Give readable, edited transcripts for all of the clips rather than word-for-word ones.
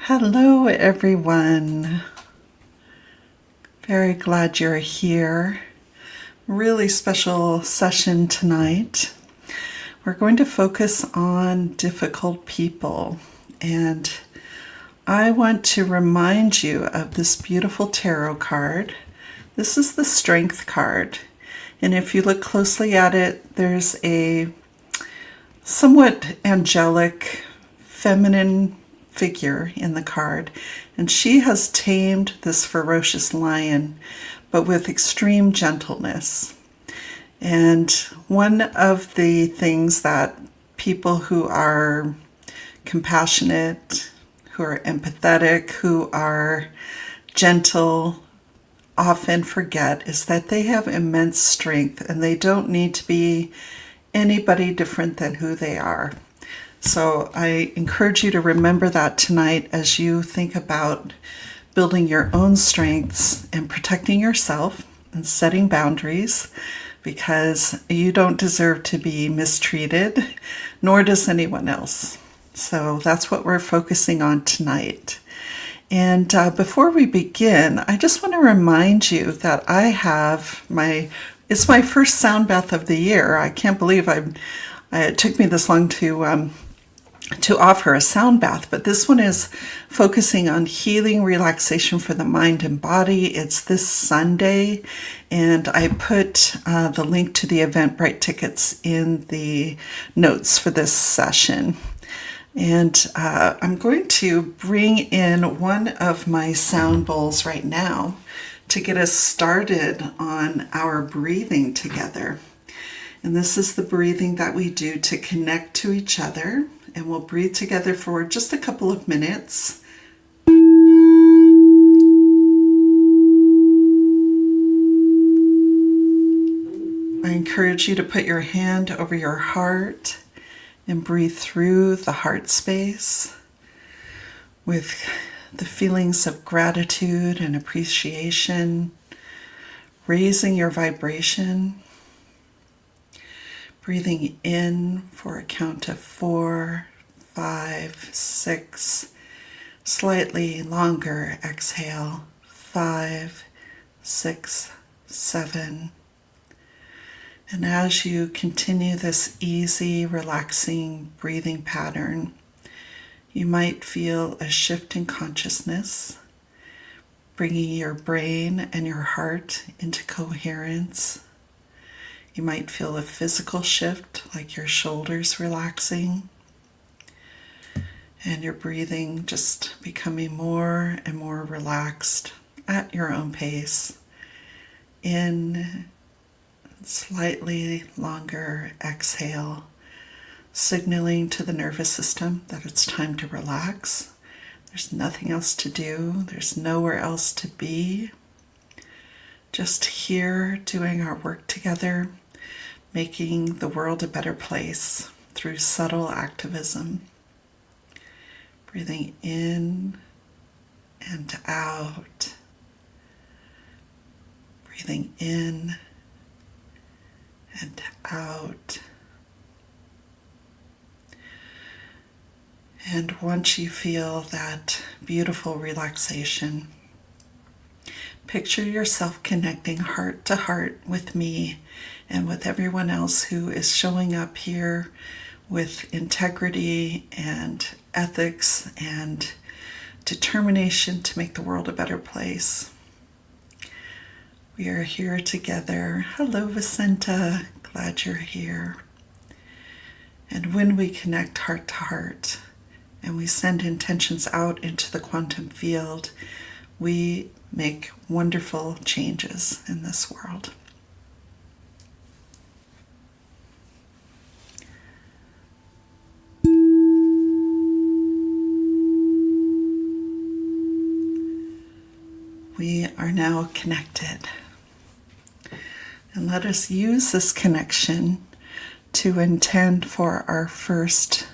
Hello, everyone. Very glad you're here. Really special session tonight. We're going to focus on difficult people, and I want to remind you of this beautiful tarot card. This is the Strength card, and if you look closely at it, there's a somewhat angelic, feminine figure in the card, and she has tamed this ferocious lion, but with extreme gentleness. And one of the things that people who are compassionate, who are empathetic, who are gentle often forget is that they have immense strength and they don't need to be anybody different than who they are. So I encourage you to remember that tonight as you think about building your own strengths and protecting yourself and setting boundaries, because you don't deserve to be mistreated, nor does anyone else. So that's what we're focusing on tonight. And before we begin, I just want to remind you that I have it's my first sound bath of the year. I can't believe it took me this long to offer a sound bath, but this one is focusing on healing relaxation for the mind and body. It's this Sunday, and I put the link to the Eventbrite tickets in the notes for this session. And I'm going to bring in one of my sound bowls right now to get us started on our breathing together. And this is the breathing that we do to connect to each other. And we'll breathe together for just a couple of minutes. I encourage you to put your hand over your heart and breathe through the heart space with the feelings of gratitude and appreciation, raising your vibration. Breathing in for a count of 4, 5, 6. Slightly longer exhale. 5, 6, 7. And as you continue this easy, relaxing breathing pattern, you might feel a shift in consciousness, bringing your brain and your heart into coherence. You might feel a physical shift, like your shoulders relaxing, and your breathing just becoming more and more relaxed at your own pace. In slightly longer exhale, signaling to the nervous system that it's time to relax. There's nothing else to do. There's nowhere else to be. Just here doing our work together, making the world a better place through subtle activism. Breathing in and out. Breathing in and out. And once you feel that beautiful relaxation, picture yourself connecting heart to heart with me and with everyone else who is showing up here with integrity and ethics and determination to make the world a better place. We are here together. Hello, Vicenta. Glad you're here. And when we connect heart to heart and we send intentions out into the quantum field, we make wonderful changes in this world. We are now connected. And let us use this connection to intend for our first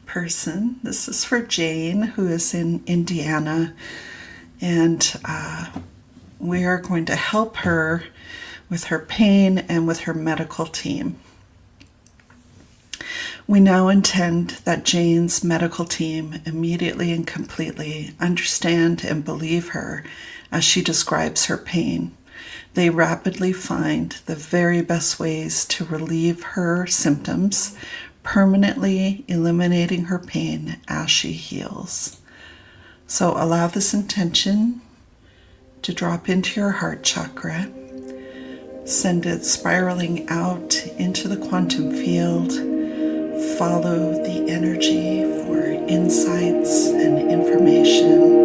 person. This is for Jane, who is in Indiana. And we are going to help her with her pain and with her medical team. We now intend that Jane's medical team immediately and completely understand and believe her as she describes her pain. They rapidly find the very best ways to relieve her symptoms, permanently eliminating her pain as she heals. So allow this intention to drop into your heart chakra. Send it spiraling out into the quantum field. Follow the energy for insights and information.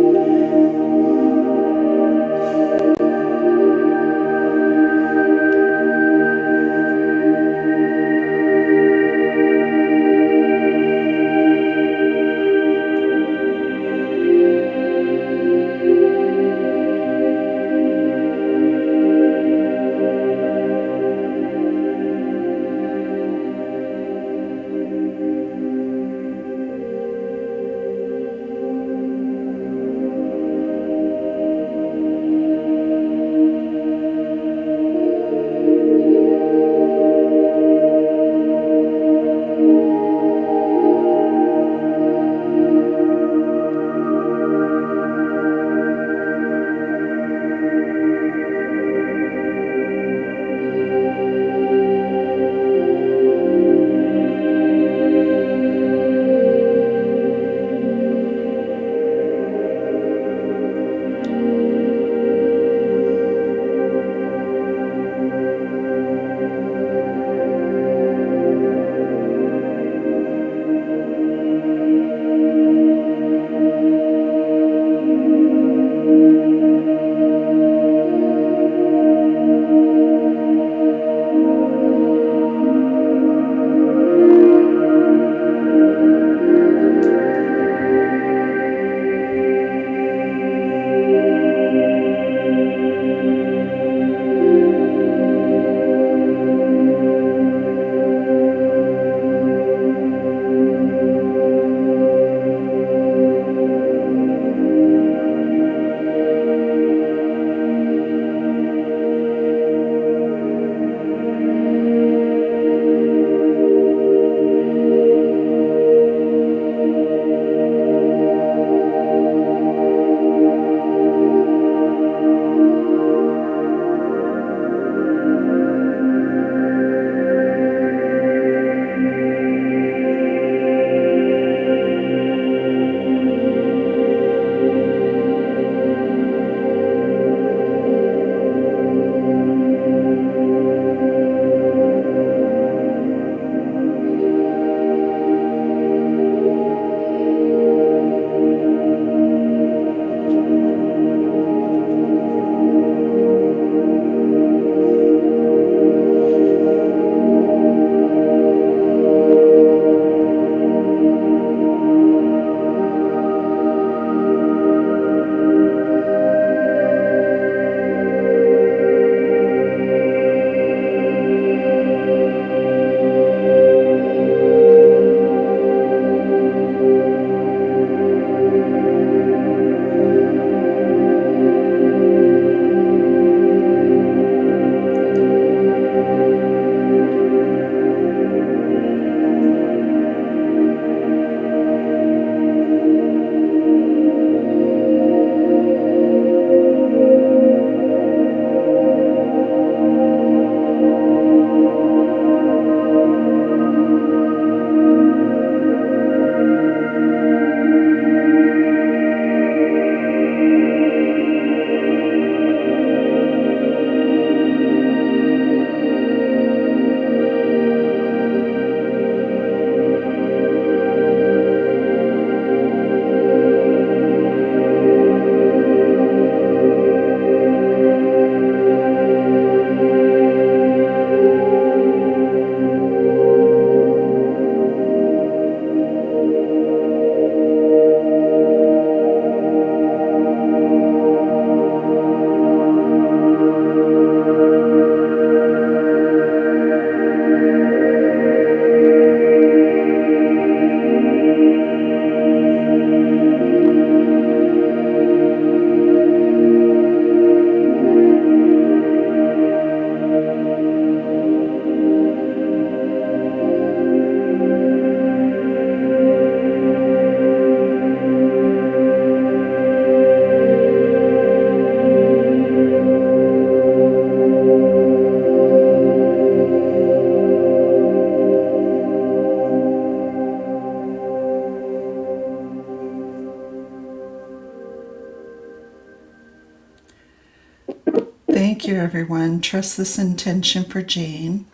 Thank you, everyone. Trust this intention for Jane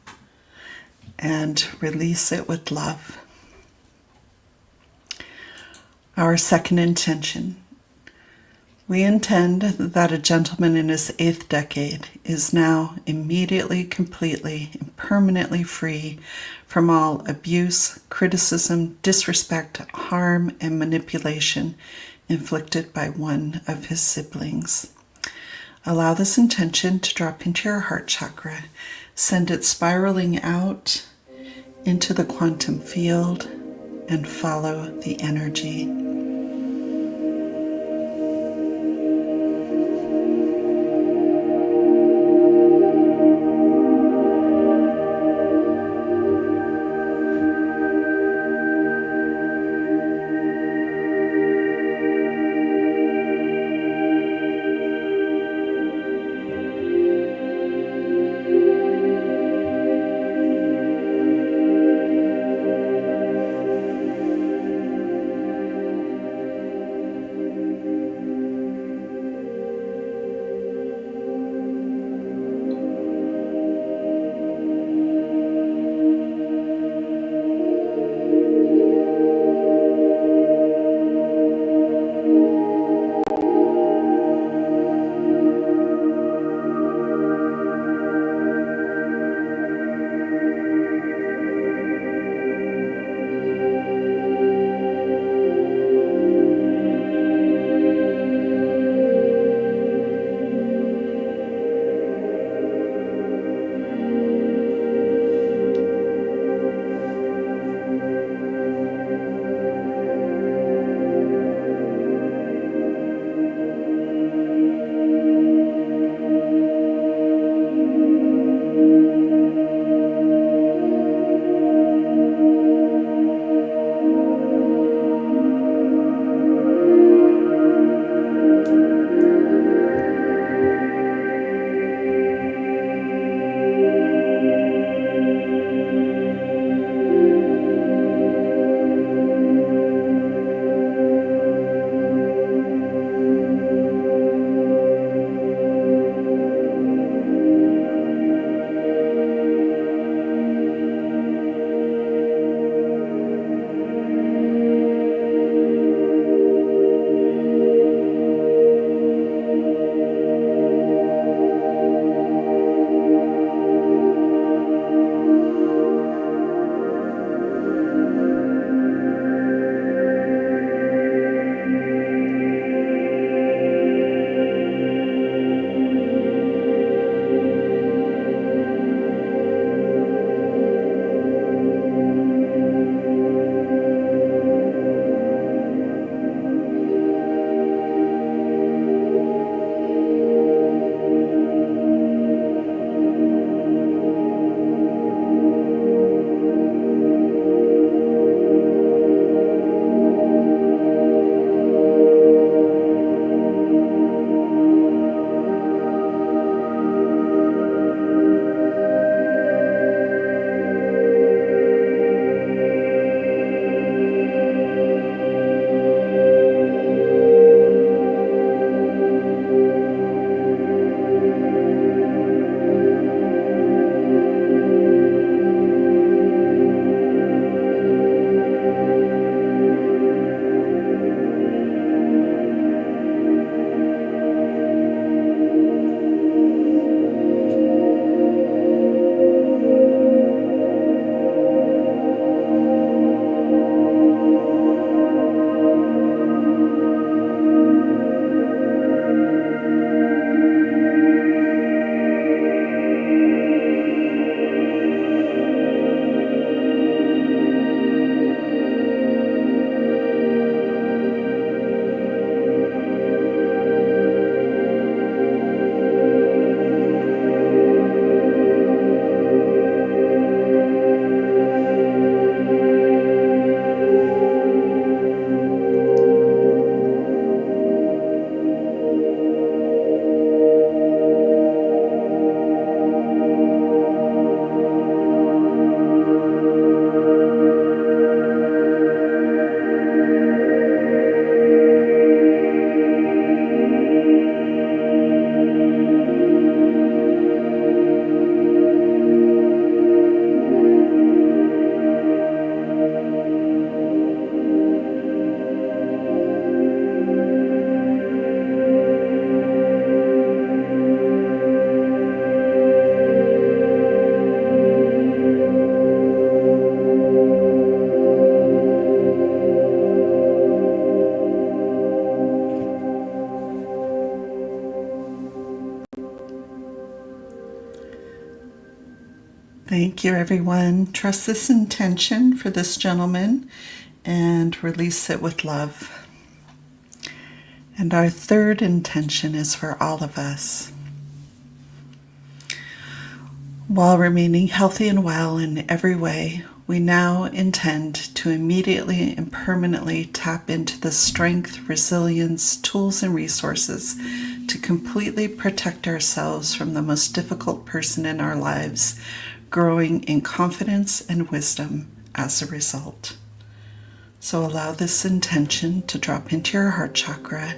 and release it with love. Our second intention. We intend that a gentleman in his 8th decade is now immediately, completely, and permanently free from all abuse, criticism, disrespect, harm, and manipulation inflicted by one of his siblings. Allow this intention to drop into your heart chakra. Send it spiraling out into the quantum field and follow the energy. Thank you, everyone. Trust this intention for this gentleman and release it with love. And our third intention is for all of us. While remaining healthy and well in every way, we now intend to immediately and permanently tap into the strength, resilience, tools, and resources to completely protect ourselves from the most difficult person in our lives, growing in confidence and wisdom as a result. So allow this intention to drop into your heart chakra,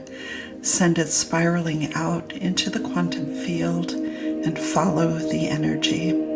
send it spiraling out into the quantum field, and follow the energy.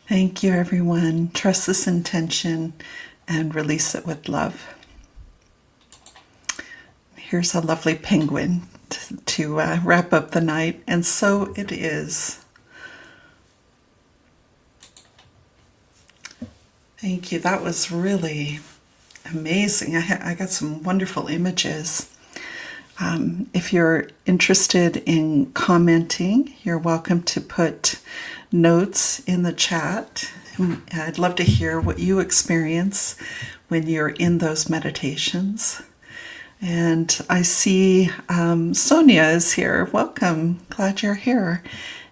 Thank you, everyone. Trust this intention and release it with love. Here's a lovely penguin to wrap up the night, and so it is. Thank you. That was really amazing. I got some wonderful images. If you're interested in commenting, you're welcome to put notes in the chat. I'd love to hear what you experience when you're in those meditations. And I see Sonia is here. Welcome. Glad you're here.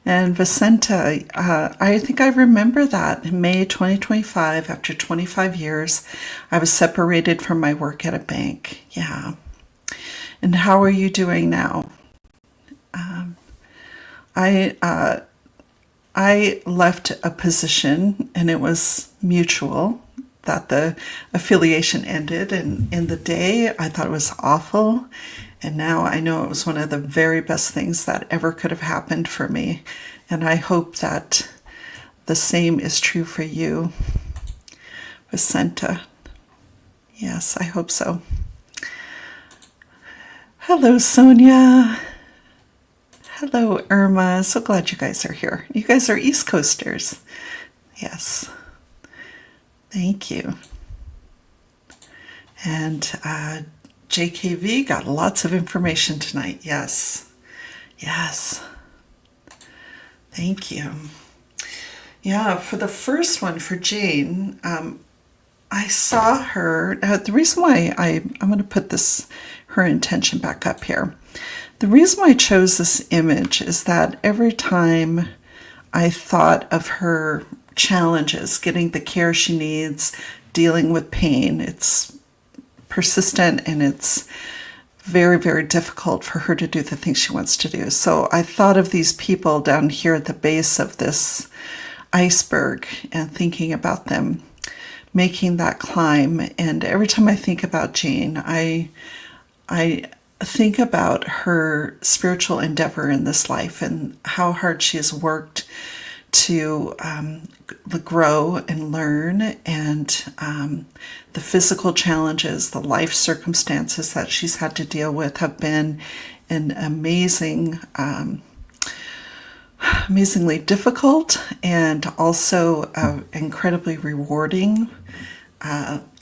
And Vicenta, I think I remember that in May 2025, after 25 years, I was separated from my work at a bank. Yeah. And how are you doing now? I left a position, and it was mutual that the affiliation ended. And in the day, I thought it was awful. And now I know it was one of the very best things that ever could have happened for me. And I hope that the same is true for you, Vicenta. Yes, I hope so. Hello, Sonia. Hello, Irma. So glad you guys are here. You guys are East Coasters. Yes. Thank you. And JKV got lots of information tonight. Yes. Yes. Thank you. Yeah, for the first one, for Jane, I saw her. The reason why I'm going to put her intention back up here. The reason why I chose this image is that every time I thought of her challenges, getting the care she needs, dealing with pain, it's persistent and it's very, very difficult for her to do the things she wants to do. So I thought of these people down here at the base of this iceberg and thinking about them making that climb. And every time I think about Jane, I think about her spiritual endeavor in this life and how hard she has worked to grow and learn, and the physical challenges, the life circumstances that she's had to deal with have been an amazingly difficult and also incredibly rewarding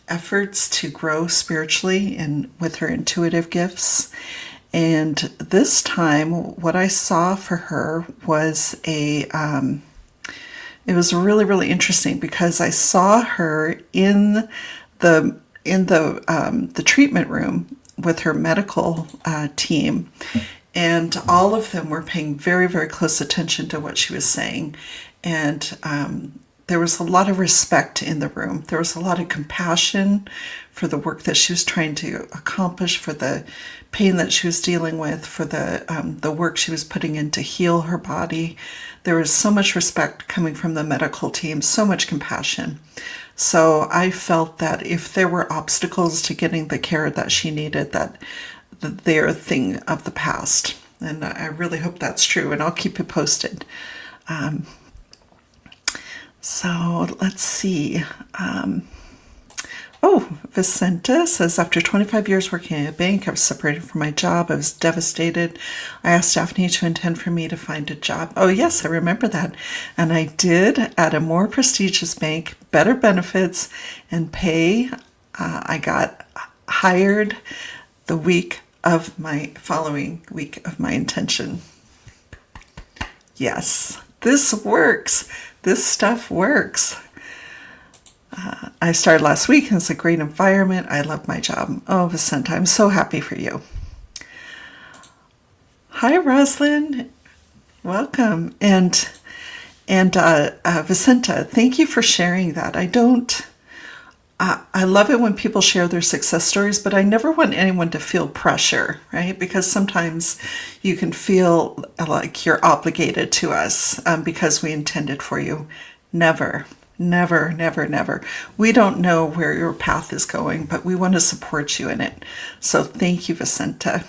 efforts to grow spiritually and with her intuitive gifts. And this time, what I saw for her was it was really, really interesting, because I saw her in the treatment room with her medical team, and all of them were paying very, very close attention to what she was saying. And there was a lot of respect in the room. There was a lot of compassion for the work that she was trying to accomplish, for the pain that she was dealing with, for the work she was putting in to heal her body. There was so much respect coming from the medical team, so much compassion. So I felt that if there were obstacles to getting the care that she needed, that they're a thing of the past. And I really hope that's true, and I'll keep you posted. So let's see. Vicenta says, after 25 years working at a bank, I was separated from my job. I was devastated. I asked Daphne to intend for me to find a job. Oh, yes, I remember that. And I did, at a more prestigious bank, better benefits and pay. I got hired the following week of my intention. Yes, this works. This stuff works. I started last week, and it's a great environment. I love my job. Oh, Vicenta, I'm so happy for you. Hi, Roslyn. Welcome. And Vicenta, thank you for sharing that. I love it when people share their success stories, but I never want anyone to feel pressure, right? Because sometimes you can feel like you're obligated to us because we intended for you. Never, never, never, never. We don't know where your path is going, but we want to support you in it. So thank you, Vicenta.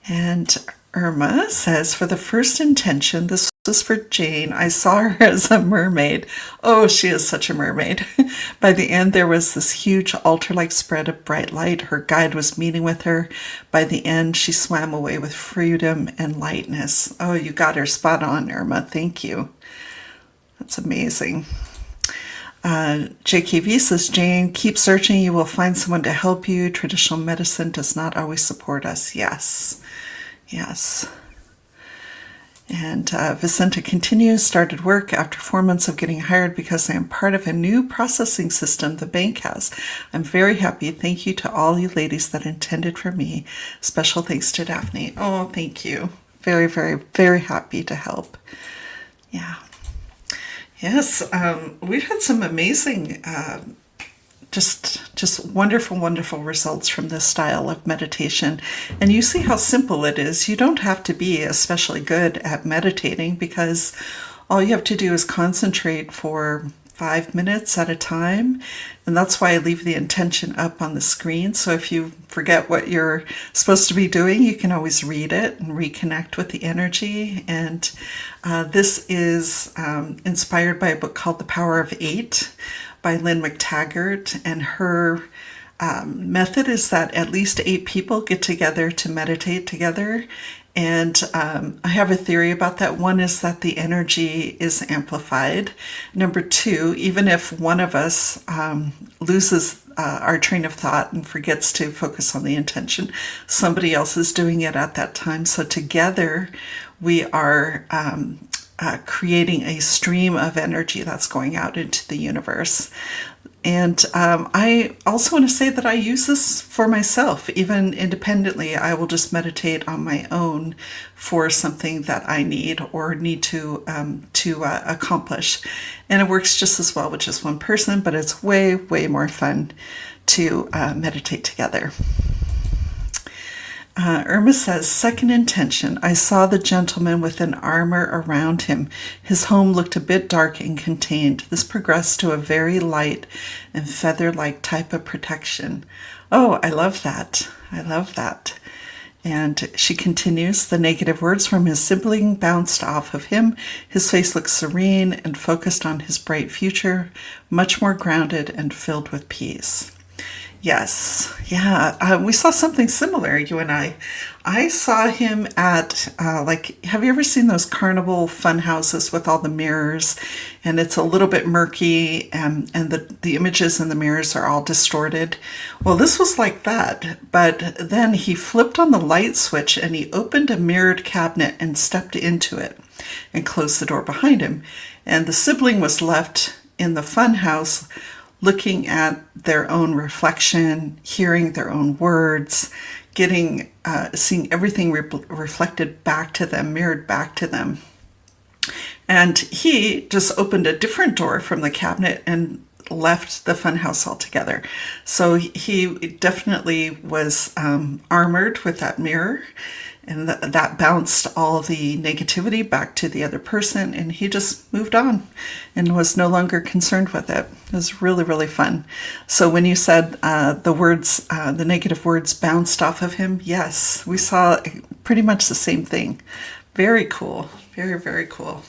And Irma says, for the first intention, this is for Jane. I saw her as a mermaid. Oh, she is such a mermaid. By the end, there was this huge altar-like spread of bright light. Her guide was meeting with her. By the end, she swam away with freedom and lightness. Oh, you got her spot on, Irma. Thank you. That's amazing. JKV says, Jane, keep searching. You will find someone to help you. Traditional medicine does not always support us. Yes. Yes. And Vicenta continues, started work after 4 months of getting hired because I am part of a new processing system the bank has. I'm very happy. Thank you to all you ladies that intended for me. Special thanks to Daphne. Oh, thank you. Very, very, very happy to help. Yeah. Yes, we've had some amazing, just wonderful, wonderful results from this style of meditation. And you see how simple it is. You don't have to be especially good at meditating because all you have to do is concentrate for 5 minutes at a time. And that's why I leave the intention up on the screen. So if you forget what you're supposed to be doing, you can always read it and reconnect with the energy. And this is inspired by a book called The Power of Eight by Lynn McTaggart. And her method is that at least 8 people get together to meditate together. And I have a theory about that. One is that the energy is amplified. Number 2, even if one of us loses our train of thought and forgets to focus on the intention, somebody else is doing it at that time. So together we are creating a stream of energy that's going out into the universe. And I also want to say that I use this for myself, even independently. I will just meditate on my own for something that I need or need to accomplish. And it works just as well with just one person, but it's way, way more fun to meditate together. Irma says, second intention, I saw the gentleman with an armor around him. His home looked a bit dark and contained. This progressed to a very light and feather-like type of protection. Oh, I love that. I love that. And she continues, the negative words from his sibling bounced off of him. His face looked serene and focused on his bright future, much more grounded and filled with peace. Yes, yeah, we saw something similar, you and I. I saw him at, have you ever seen those carnival fun houses with all the mirrors? And it's a little bit murky and the images in the mirrors are all distorted. Well, this was like that, but then he flipped on the light switch and he opened a mirrored cabinet and stepped into it and closed the door behind him. And the sibling was left in the fun house looking at their own reflection, hearing their own words, seeing everything reflected back to them, mirrored back to them. And he just opened a different door from the cabinet and left the funhouse altogether. So he definitely was armored with that mirror, and that bounced all the negativity back to the other person, and he just moved on and was no longer concerned with it. It was really, really fun. So when you said the negative words bounced off of him, yes, we saw pretty much the same thing. Very cool. Very, very cool.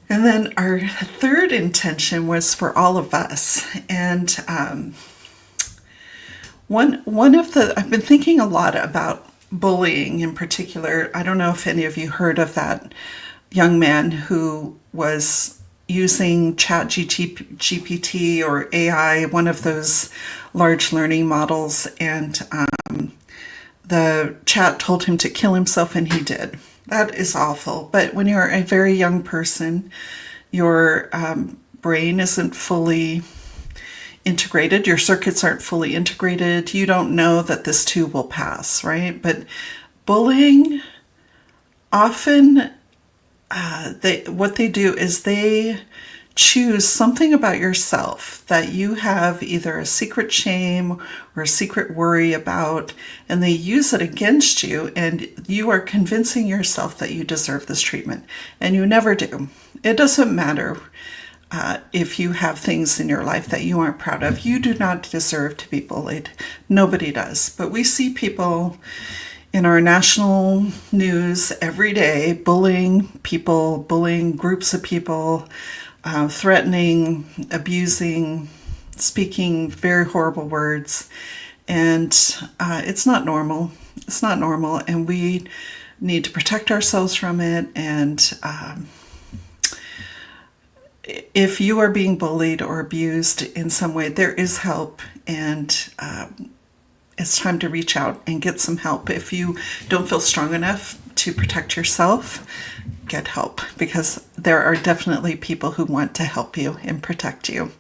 And then our third intention was for all of us. And one of the, I've been thinking a lot about bullying in particular. I don't know if any of you heard of that young man who was using ChatGPT or AI, one of those large learning models, and the chat told him to kill himself, and he did. That is awful. But when you're a very young person, your brain isn't fully integrated, your circuits aren't fully integrated, you don't know that this too will pass, right? But bullying, often what they do is they choose something about yourself that you have either a secret shame or a secret worry about, and they use it against you, and you are convincing yourself that you deserve this treatment, and you never do. It doesn't matter if you have things in your life that you aren't proud of. You do not deserve to be bullied. Nobody does. But we see people in our national news every day, bullying people, bullying groups of people, threatening, abusing, speaking very horrible words. And it's not normal. It's not normal. And we need to protect ourselves from it. And if you are being bullied or abused in some way, there is help. And it's time to reach out and get some help. If you don't feel strong enough to protect yourself, get help, because there are definitely people who want to help you and protect you.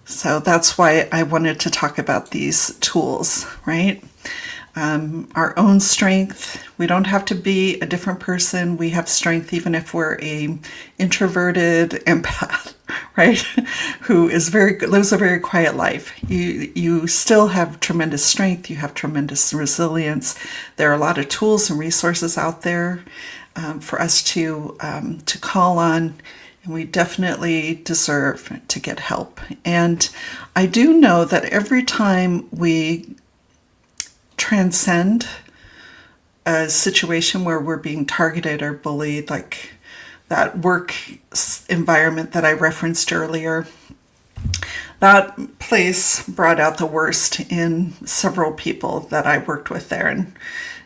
So that's why I wanted to talk about these tools, right? Our own strength. We don't have to be a different person. We have strength even if we're a introverted empath, right? Who lives a very quiet life. You still have tremendous strength. You have tremendous resilience. There are a lot of tools and resources out there for us to call on. And we definitely deserve to get help. And I do know that every time we transcend a situation where we're being targeted or bullied, like that work environment that I referenced earlier, that place brought out the worst in several people that I worked with there. And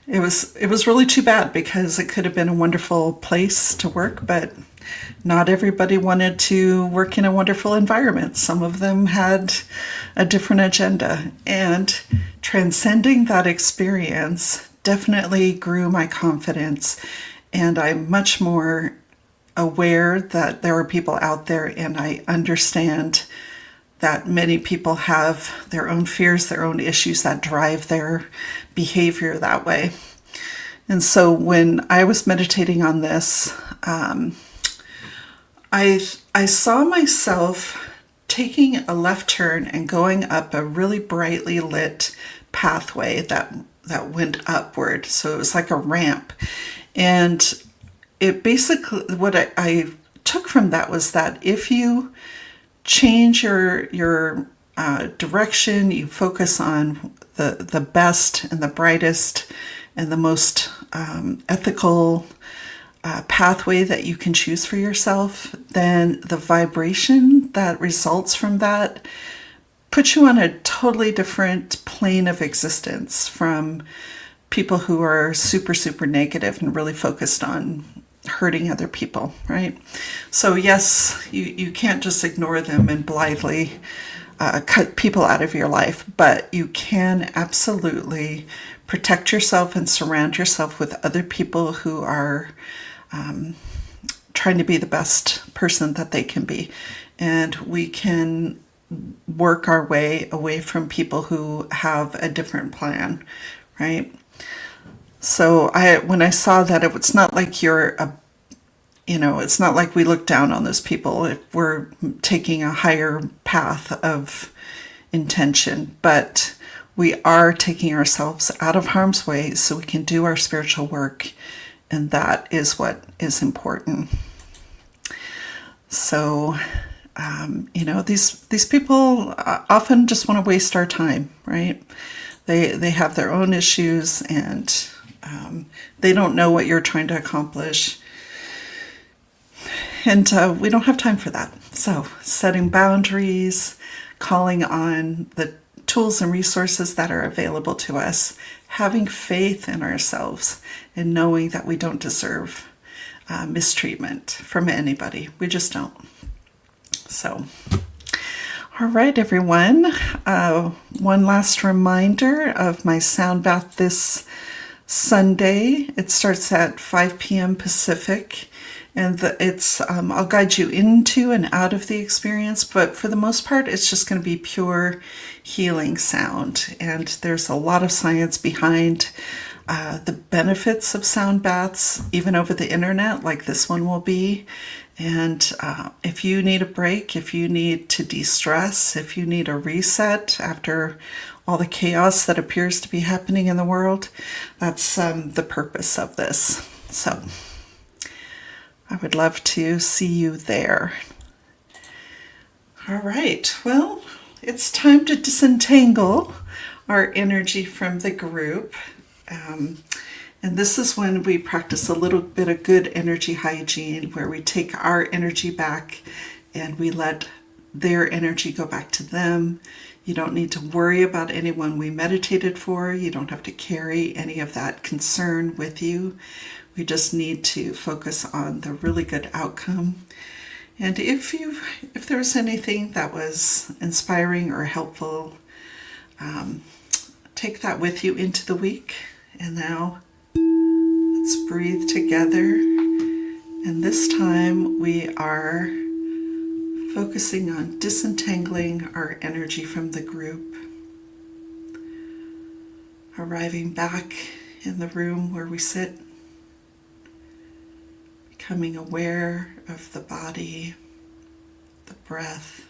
it was really too bad, because it could have been a wonderful place to work, but not everybody wanted to work in a wonderful environment. Some of them had a different agenda. And transcending that experience definitely grew my confidence. And I'm much more aware that there are people out there, and I understand that many people have their own fears, their own issues that drive their behavior that way. And so when I was meditating on this, I saw myself taking a left turn and going up a really brightly lit pathway that went upward. So it was like a ramp. And it basically, what I took from that was that if you change your direction, you focus on the best and the brightest and the most ethical pathway that you can choose for yourself, then the vibration that results from that puts you on a totally different plane of existence from people who are super, super negative and really focused on hurting other people, right? So yes, you can't just ignore them and blithely cut people out of your life, but you can absolutely protect yourself and surround yourself with other people who are trying to be the best person that they can be. And we can work our way away from people who have a different plan, right? So when I saw that, it's not like it's not like we look down on those people if we're taking a higher path of intention, but we are taking ourselves out of harm's way so we can do our spiritual work. And that is what is important. So, these people often just want to waste our time, right? They have their own issues, and they don't know what you're trying to accomplish. And we don't have time for that. So setting boundaries, calling on the tools and resources that are available to us, having faith in ourselves, and knowing that we don't deserve mistreatment from anybody. We just don't. So, all right, everyone. One last reminder of my sound bath this Sunday. It starts at 5 p.m. Pacific. And I'll guide you into and out of the experience, but for the most part, it's just going to be pure healing sound. And there's a lot of science behind the benefits of sound baths, even over the internet, like this one will be. And if you need a break, if you need to de-stress, if you need a reset after all the chaos that appears to be happening in the world, that's the purpose of this. So I would love to see you there. All right, well, it's time to disentangle our energy from the group. And this is when we practice a little bit of good energy hygiene, where we take our energy back and we let their energy go back to them. You don't need to worry about anyone we meditated for. You don't have to carry any of that concern with you. We just need to focus on the really good outcome. And if there was anything that was inspiring or helpful, take that with you into the week. And now let's breathe together. And this time we are focusing on disentangling our energy from the group, arriving back in the room where we sit, becoming aware of the body, the breath.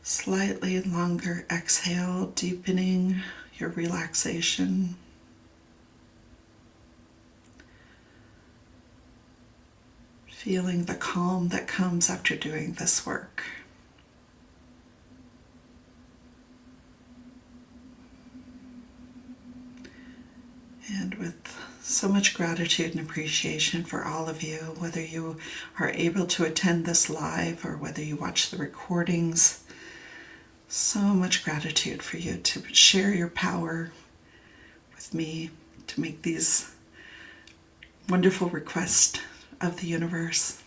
Slightly longer exhale, deepening your relaxation. Feeling the calm that comes after doing this work. And with so much gratitude and appreciation for all of you, whether you are able to attend this live or whether you watch the recordings, so much gratitude for you to share your power with me, to make these wonderful requests of the universe.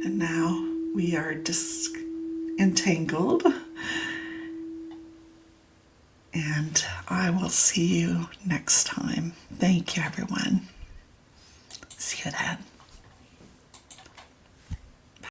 And now we are disentangled, and I will see you next time. Thank you, everyone. See you then.